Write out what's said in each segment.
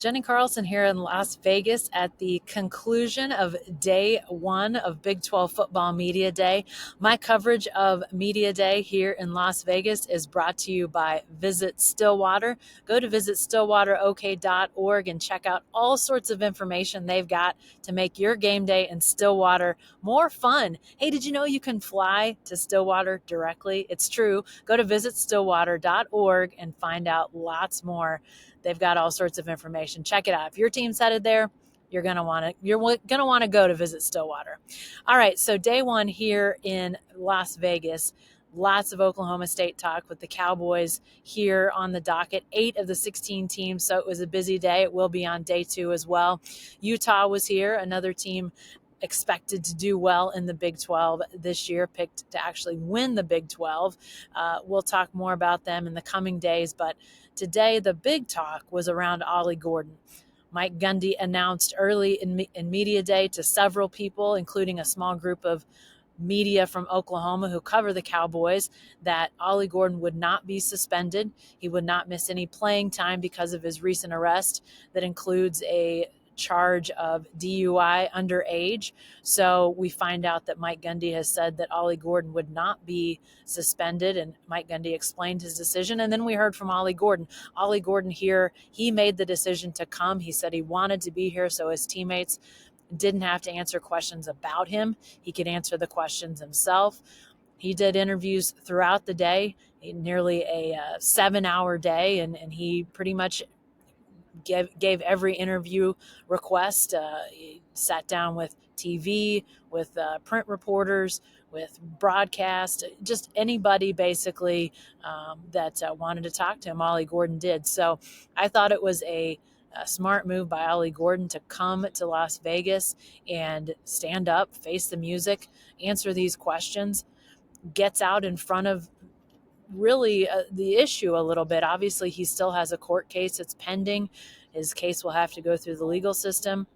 Jenny Carlson here in Las Vegas at the conclusion of day one of Big 12 Football Media Day. My coverage of Media Day here in Las Vegas is brought to you by Visit Stillwater. Go to visitstillwaterok.org and check out all sorts of information they've got to make your game day in Stillwater more fun. Hey, did you know you can fly to Stillwater directly? It's true. Go to visitstillwater.org and find out lots more. They've got all sorts of information. Check it out. If your team's headed there, you're going to want to go to Visit Stillwater. All right, so day one here in Las Vegas. Lots of Oklahoma State talk with the Cowboys here on the docket. 8 of the 16 teams, so it was a busy day. It will be on day 2 as well. Utah was here, another team expected to do well in the Big 12 this year, picked to actually win the Big 12. We'll talk more about them in the coming days, but today the big talk was around Ollie Gordon. Mike Gundy announced early in Media Day to several people, including a small group of media from Oklahoma who cover the Cowboys, that Ollie Gordon would not be suspended. He would not miss any playing time because of his recent arrest that includes a charge of DUI underage. So we find out that Mike Gundy has said that Ollie Gordon would not be suspended, and Mike Gundy explained his decision. And then we heard from Ollie Gordon. Ollie Gordon here, he made the decision to come. He said he wanted to be here so his teammates didn't have to answer questions about him. He could answer the questions himself. He did interviews throughout the day, nearly a 7-hour day, and he pretty much gave every interview request. He sat down with TV, with print reporters, with broadcast, just anybody basically that wanted to talk to him. Ollie Gordon did. So I thought it was a smart move by Ollie Gordon to come to Las Vegas and stand up, face the music, answer these questions, gets out in front of really the issue a little bit. Obviously, he still has a court case that's pending. His case will have to go through the legal system.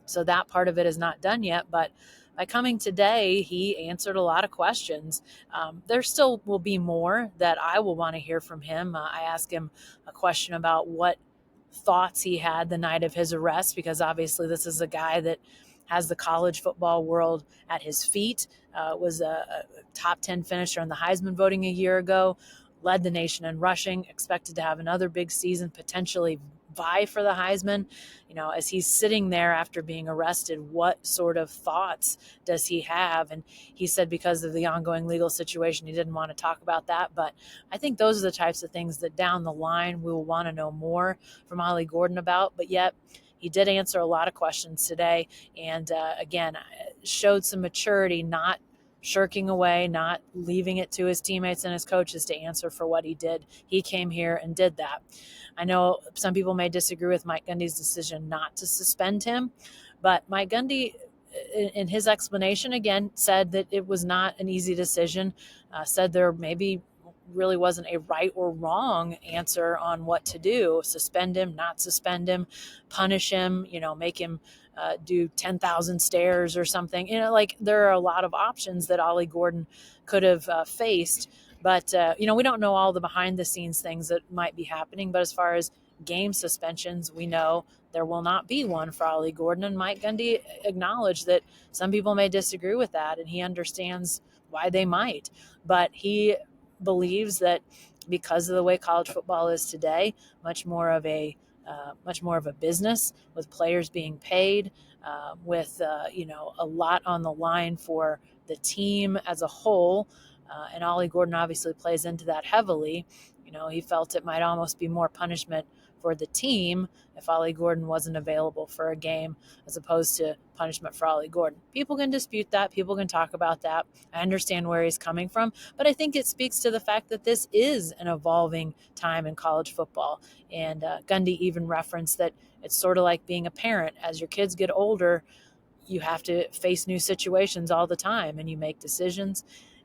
So that part of it is not done yet. But by coming today, he answered a lot of questions. There still will be more that I will want to hear from him. I asked him a question about what thoughts he had the night of his arrest, because obviously this is a guy that has the college football world at his feet, was a top 10 finisher in the Heisman voting a year ago, led the nation in rushing, expected to have another big season, potentially vie for the Heisman. As he's sitting there after being arrested, what sort of thoughts does he have? And he said because of the ongoing legal situation, he didn't want to talk about that. But I think those are the types of things that down the line we will want to know more from Ollie Gordon about. But yet he did answer a lot of questions today. And again, showed some maturity, not shirking away, not leaving it to his teammates and his coaches to answer for what he did. He came here and did that. I know some people may disagree with Mike Gundy's decision not to suspend him, but Mike Gundy, in his explanation, again, said that it was not an easy decision, said there maybe really wasn't a right or wrong answer on what to do. Suspend him, not suspend him, punish him, make him do 10,000 stairs or something. There are a lot of options that Ollie Gordon could have faced. But, we don't know all the behind the scenes things that might be happening. But as far as game suspensions, we know there will not be one for Ollie Gordon. And Mike Gundy acknowledged that some people may disagree with that, and he understands why they might. But he believes that because of the way college football is today, much more of a business, with players being paid, with a lot on the line for the team as a whole. And Ollie Gordon obviously plays into that heavily. He felt it might almost be more punishment for the team if Ollie Gordon wasn't available for a game, as opposed to punishment for Ollie Gordon. People can dispute that. People can talk about that. I understand where he's coming from, but I think it speaks to the fact that this is an evolving time in college football. And Gundy even referenced that it's sort of like being a parent. As your kids get older, you have to face new situations all the time, and you make decisions.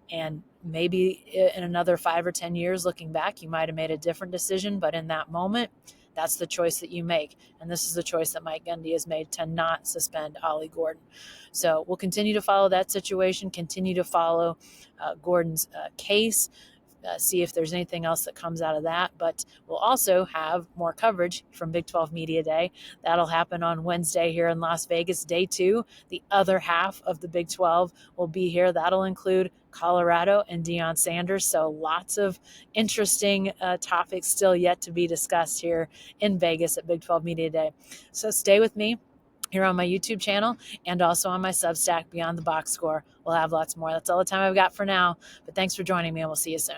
And maybe in another 5 or 10 years, looking back, you might have made a different decision. But in that moment, that's the choice that you make. And this is the choice that Mike Gundy has made, to not suspend Ollie Gordon. So we'll continue to follow that situation, continue to follow Gordon's case, see if there's anything else that comes out of that. But we'll also have more coverage from Big 12 Media Day. That'll happen on Wednesday here in Las Vegas, day 2. The other half of the Big 12 will be here. That'll include Colorado and Deion Sanders. So lots of interesting topics still yet to be discussed here in Vegas at Big 12 Media Day. So stay with me here on my YouTube channel and also on my Substack, Beyond the Box Score. We'll have lots more. That's all the time I've got for now. But thanks for joining me, and we'll see you soon.